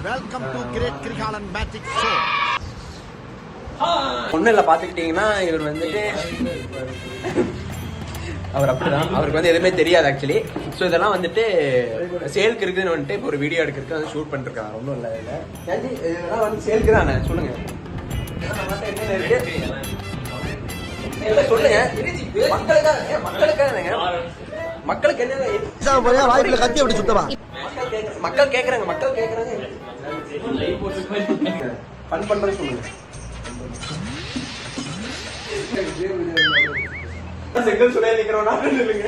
Welcome to great Kirikalan magic show. ஒன்றும் இல்லை, பார்த்துக்கிட்டிங்கன்னா இவர் வந்துட்டு அவர் அப்படிதான், அவருக்கு வந்து எதுவுமே தெரியாது ஆக்சுவலி. ஸோ இதெல்லாம் வந்துட்டு சேலுக்கு இருக்குதுன்னு வந்துட்டு இப்போ ஒரு வீடியோ எடுக்கிறதுக்கு வந்து ஷூட் பண்ணிருக்காங்க. ஒன்றும் இல்லை, இல்லை இதெல்லாம் வந்து சேலுக்கு தானே. சொல்லுங்க சொல்லுங்க, மக்களுக்கு என்ன வாய்ப்புல கத்தி அப்படி சுத்தவா மக்கள் கேட்கறாங்க, ஃபன் பண்றது சொல்லுங்க. செங்கல் சுடைய நிக்கிறோம்னா சொல்லுங்க.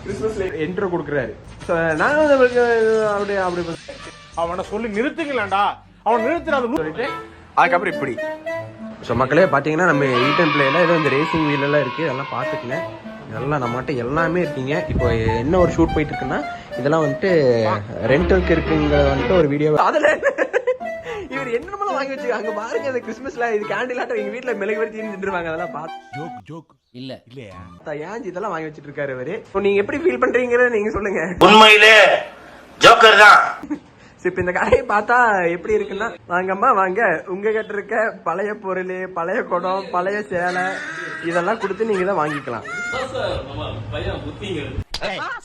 கிறிஸ்மஸ் என்ட்ரோ கொடுக்குறாரு. நான் அப்படியே அவனை சொல்லி நிறுத்துங்களேன்டா, அவன் நிறுத்துறாது சொல்லிட்டு அதுக்கப்புறம் இப்படி. ஸோ மக்களே பார்த்தீங்கன்னா நம்ம ஈட்டன் பிளேல ஏதோ இந்த ரேசிங் வீல் எல்லாம் இருக்கு, அதெல்லாம் பார்த்துக்கங்க. இதெல்லாம் நம்மகிட்ட எல்லாமே இருக்கீங்க. இப்போ என்ன ஒரு ஷூட் போயிட்டு இருக்குன்னா இதெல்லாம் வந்துட்டு ரெண்டலுக்கு இருக்குங்க வந்துட்டு ஒரு வீடியோ. அதில் இவர் என்னென்னமோ வாங்கி வச்சு அங்க பாருங்க, அந்த கிறிஸ்மஸ்ல இது கேண்டில் ஆட்டம் எங்க வீட்டுல மிளகு வச்சு தின்றுவாங்க. அதெல்லாம் பார்த்து ஜோக் இல்ல இல்லையா ஏன் இதெல்லாம் வாங்கி வச்சிட்டு இருக்காரு அவரு. நீங்க எப்படி ஃபீல் பண்றீங்கன்னு நீங்க சொல்லுங்க. உண்மையிலே ஜோக்கர் தான். இப்ப இந்த கடையை பார்த்தா எப்படி இருக்குன்னா, வாங்கம்மா வாங்க, உங்க கிட்ட இருக்க பழைய பொருள், பழைய குடம், பழைய சேலை இதெல்லாம் கொடுத்து நீங்க தான் வாங்கிக்கலாம்.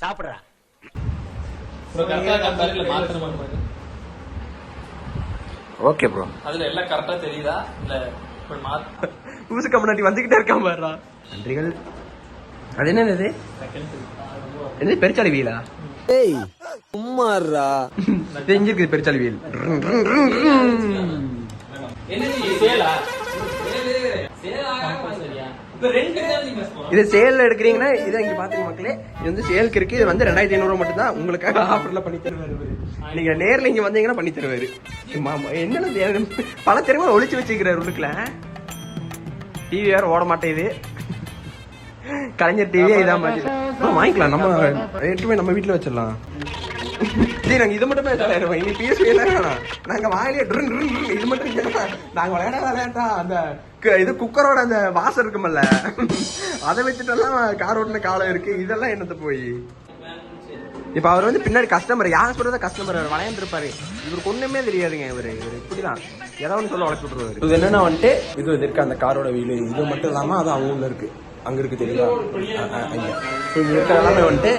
சாப்பிடுறா ஓகே ப்ரோ, அதுல எல்லாம் கரெக்டா தெரியுதா இல்ல ஊசுக்க முன்னாடி வந்துகிட்டே இருக்கான் பாருடா. நன்றிகள். அது என்னது, என்னது பெருச்சாலி வீலா? ஏய் சும்மாறா, தெரிஞ்சிருக்கு பெருச்சாலி வீல். இது சேல்ல எடுக்கிறீங்கன்னா இதை இங்க பாத்துக்க மக்களே, இது வந்து சேலுக்கு இருக்கு. இது வந்து 2500 மட்டும் தான் உங்களுக்காக ஆஃபர்ல பண்ணி தருவாரு. நீங்க நேர்ல இங்க வந்தீங்கன்னா பண்ணி தருவாரு. என்னன்னு பல தெரியுமா ஒளிச்சு வச்சுக்கிறாரு உள்ளுக்குள்ள. டிவி வேற ஓட மாட்டேங்குது, கலைஞர் டிவியே இதான் மாதிரி வாங்கிக்கலாம். நம்ம எட்டுமே நம்ம வீட்டுல வச்சிடலாம். நாங்க இது மட்டுமே தருவோம். இனி பேசவே வேணாம், நாங்க வாயிலே இது மட்டும் நாங்க விளையாட்டா அந்த இது குக்கரோட அந்த வாசம் இருக்குமல்ல, அதை வச்சுட்டெல்லாம் கார் ஓட்டின காலம் இருக்கு. இதெல்லாம் என்னத்த போய் இப்ப அவர் வந்து பின்னாடி கஸ்டமர், யார் சொல்றத கஸ்டமர் விளையாண்டு இருப்பாரு. இவருக்கு ஒண்ணுமே தெரியாதுங்க. இவரு இப்படிதான் ஏதாவது ஒன்று சொல்ல வளர்த்து விட்டுருவாரு. இது என்னன்னா வந்துட்டு இது இருக்கு அந்த காரோட வீடு, இது மட்டும் இல்லாம அது அவங்க இருக்கு, அங்க இருக்கு தெரியுதா. இங்க இருக்கிற எல்லாமே வந்துட்டு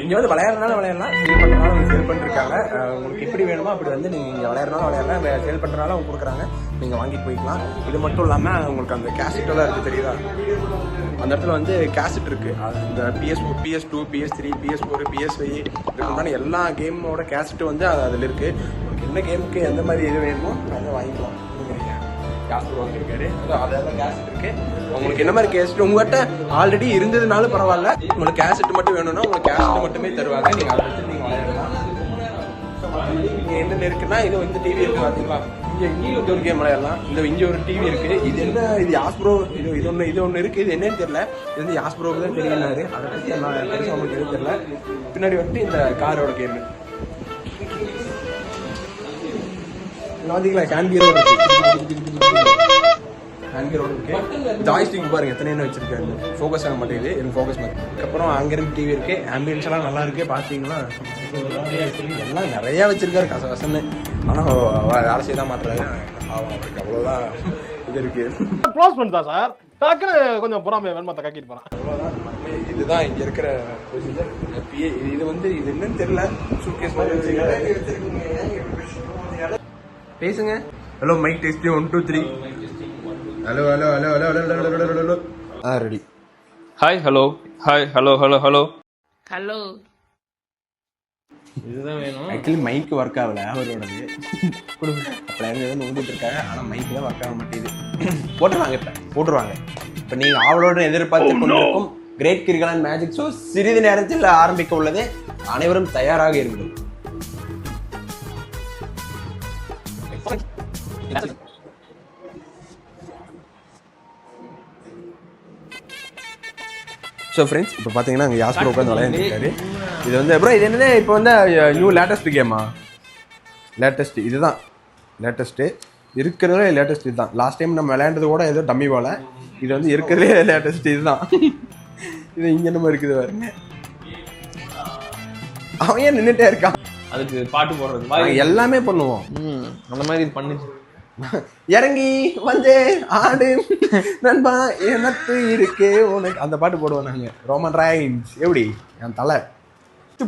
இங்க வந்து விளையாடுறதுனால விளையாடலாம், சேல் பண்றதுனால அவங்க சேல் பண்ணிருக்காங்க. உங்களுக்கு எப்படி வேணுமோ அப்படி வந்து நீங்க இங்க விளையாடுறதுனால விளையாடலாம், சேல் பண்றதுனால அவங்க கொடுக்குறாங்க, நீங்க வாங்கிட்டு போய்க்கலாம். இது மட்டும் இல்லாம உங்களுக்கு அந்த கேசட் எல்லாம் இருக்கு தெரியுதா, அந்த இடத்துல வந்து கேசட் இருக்கு. இந்த PS4, PS2, PS3, PS4, PS5 இதுக்குண்டான எல்லா கேமோட கேசட் வந்து அதுல இருக்கு. உங்களுக்கு என்ன கேமுக்கு எந்த மாதிரி இது வேணுமோ அதை வாங்கிக்கலாம். வாங்கிருக்காரு, அதெல்லாம் கேசட் இருக்கு. உங்களுக்கு என்ன மாதிரி கேசட் உங்ககிட்ட ஆல்ரெடி இருந்ததுனால பரவாயில்ல, உங்களுக்கு கேசட் மட்டும் வேணும்னா உங்களுக்கு கேசட் மட்டுமே தருவாங்க. நீங்க அதை வச்சு நீங்க விளையாடலாம். என்னென்ன இருக்குன்னா இது வந்து டிவி இருக்கு பாத்தீங்களா, இங்க ஒரு கேம் விளையாடலாம். இங்க ஒரு டிவி இருக்கு. இது என்ன, இது யாஸ்ப்ரோ, இது ஒண்ணு இருக்கு. இது என்னன்னு தெரியல, இது வந்து யாஸ்ப்ரோக்கு தான் தெரியுனாரு. அதை பத்தி அவங்களுக்கு எதுவும் தெரியல. பின்னாடி வந்துட்டு இந்த காரோட கேம் பாத்தீங்களா, ஹேண்ட்கியரோட இருக்கு. ஜாய்ஸ்டிக் பாருங்க எத்தனை என்ன வச்சிருக்காரு, ஃபோக்கஸ் ஆக மாட்டேங்குது, எனக்கு ஃபோக்கஸ் மாட்டேங்குது. அதுக்கப்புறம் அங்க இருந்து டிவி இருக்கு, ஆம்பியன்ஸ் எல்லாம் நல்லா இருக்கு. பாத்தீங்கன்னா எல்லாம் நிறைய வச்சிருக்காரு கசகசன்னு. ஆனா வேலை செய்ய தான் மாட்டுறாரு. அவருக்கு அவ்வளவுதான் இது இருக்கு. க்ளோஸ் பண்ணிட்டா சார், டக்குனு கொஞ்சம் புறாமே வெண்மத்தை கக்கிட்டு போறான். அவ்வளவுதான். இதுதான் இங்க இருக்கிற இது வந்து இது என்னன்னு தெரியல, சூட்கேஸ் மாதிரி வச்சிருக்காரு. பேசுங்க. Hello mic test 1 2 3. Hello hello hello hello hello hello hello hello. Ready. Hi hello hi hello hello hello hello. இதுதான் வேணும். ஆக்சுவலி மைக் ஒர்க் ஆகல அவரோடது. அப்படியே ஏதோ நோண்டிட்டு இருக்காங்க, ஆனா மைக் தான் ஒர்க் ஆக மாட்டேங்குது. போட்டுருவாங்க, இப்ப போட்டுருவாங்க. இப்ப நீங்க அவளோட எதிர்பார்த்து கொண்டிருக்கும் கிரேட் கிரிகாலன் மேஜிக் ஷோ சிறிது நேரத்தில் ஆரம்பிக்க உள்ளது. அனைவரும் தயாராக இருங்கள். ஸோ ஃப்ரெண்ட்ஸ், இப்போ பார்த்தீங்கன்னா அங்கே யாஸ்ப்ரோ உட்காந்து விளையாண்டுருக்காரு. இது வந்து ப்ரோ இது என்னது இப்போ வந்து நியூ லேட்டஸ்ட் கேமா? லேட்டஸ்ட் இதுதான் லேட்டஸ்ட்டு. இருக்கிறதுலே லேட்டஸ்ட் இதுதான். லாஸ்ட் டைம் நம்ம விளையாண்டது கூட ஏதோ டம்மி போல, இது வந்து இருக்கிறதுலே லேட்டஸ்ட் இதுதான். இது இங்க நம்ம இருக்குது பாருங்க. அவன் ஏன் நின்றுட்டே இருக்கான்? அதுக்கு பாட்டு போடுறது நாங்க எல்லாமே பண்ணுவோம். அந்த மாதிரி இது பண்ணி இறங்கி வந்து ஆடு நண்பா எனக்கு இருக்கு உனக்கு அந்த பாட்டு போடுவோம் நாங்க. ரோமன் ரைன்ஸ் எப்படி என் தலை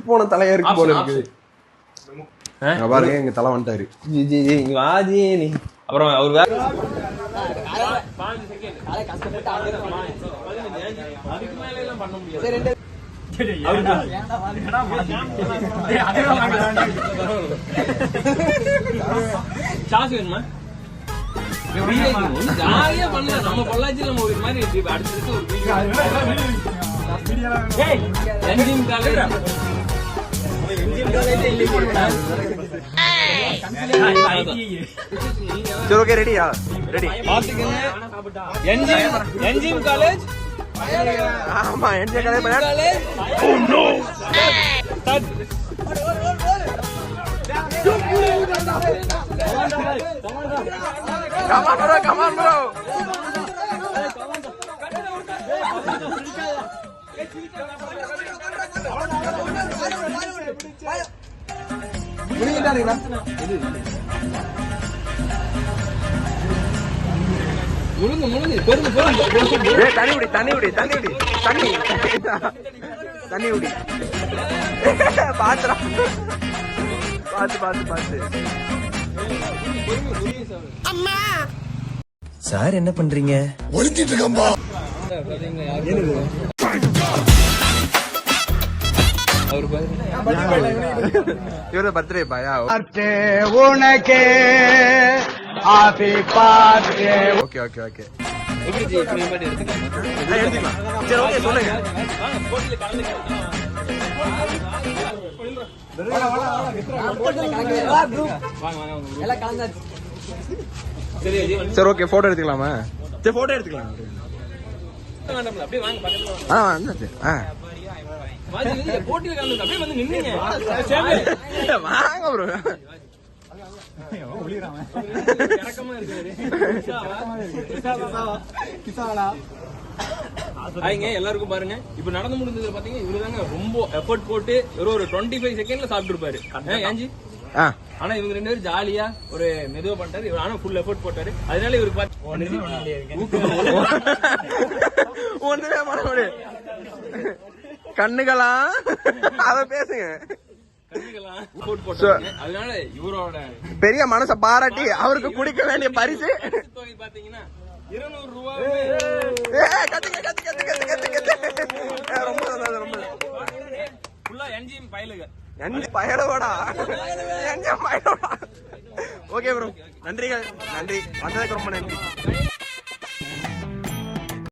போன தலையா இருக்கு போல இருக்குது. பாருங்க எங்க தலை வந்துட்டாரு. வாஜி நீ அப்புறம் அவர் வேற ஜாலியா பண்ணலாம். நம்ம பொள்ளாச்சியில நம்ம ஒரு மாதிரி அடுத்தடுத்து ஒரு சரி ஓகே ரெடியா? ரெடி. NGM college. ஆமா NGM college. Oh no. Come on bro, come on bro. முழுங்க முழுங்க பெருங்க பெருங்க. ஏய் தண்ணி விடு தண்ணி விடு தண்ணி விடு தண்ணி தண்ணி விடு. பாத்துடா பாத்து பாத்து பாத்து. சார் என்ன பண்றீங்க? ஒளிஞ்சிட்டு இருக்கம்பா. இவர பர்த்டே பாயா? உனக்கு happy birthday. Okay okay okay எப்படி ஜி இப்படி மாதிரி எடுத்துக்கலாம். எடுத்துக்கலாம். சரி ஓகே சொல்லுங்க. போட்டில கலந்துக்கலாம். சரி ஓகே போட்டோ எடுத்துக்கலாமா? சரி போட்டோ எடுத்துக்கலாம். அப்படியே வாங்க பக்கத்துல வந்தாச்சு. போட்டியில கலந்து அப்படியே வந்து நின்னீங்க. வாங்க ப்ரோ. எல்லாருக்கும் பாருங்க இப்ப நடந்து முடிஞ்சதுல பாத்தீங்கன்னா இவருதாங்க ரொம்ப எஃபர்ட் போட்டு ஒரு 25 செகண்ட்ல சாப்பிட்டு இருப்பாரு ஏஞ்சி. ஆனா இவங்க 2 பேரும் ஜாலியா ஒரு மெதுவா பண்ணிட்டாரு. இவர் ஆனா ஃபுல் எஃபர்ட் போட்டாரு. அதனால இவருக்கு ஒண்ணுமே பண்ண முடியாது. கண்ணுகளா அத பேசுங்க. அதனால இவரோட பெரிய மனச பாராட்டி அவருக்கு குடிக்க வேண்டிய பரிசு தொகை பாத்தீங்கன்னா 200 ரூபாய். ரொம்ப ரொம்ப ஃபுல்லா என்ஜிஎம் பயலுங்க. பயலோடா ஓகே ப்ரோ. நன்றிகள். நன்றி வந்ததுக்கு ரொம்ப நன்றி.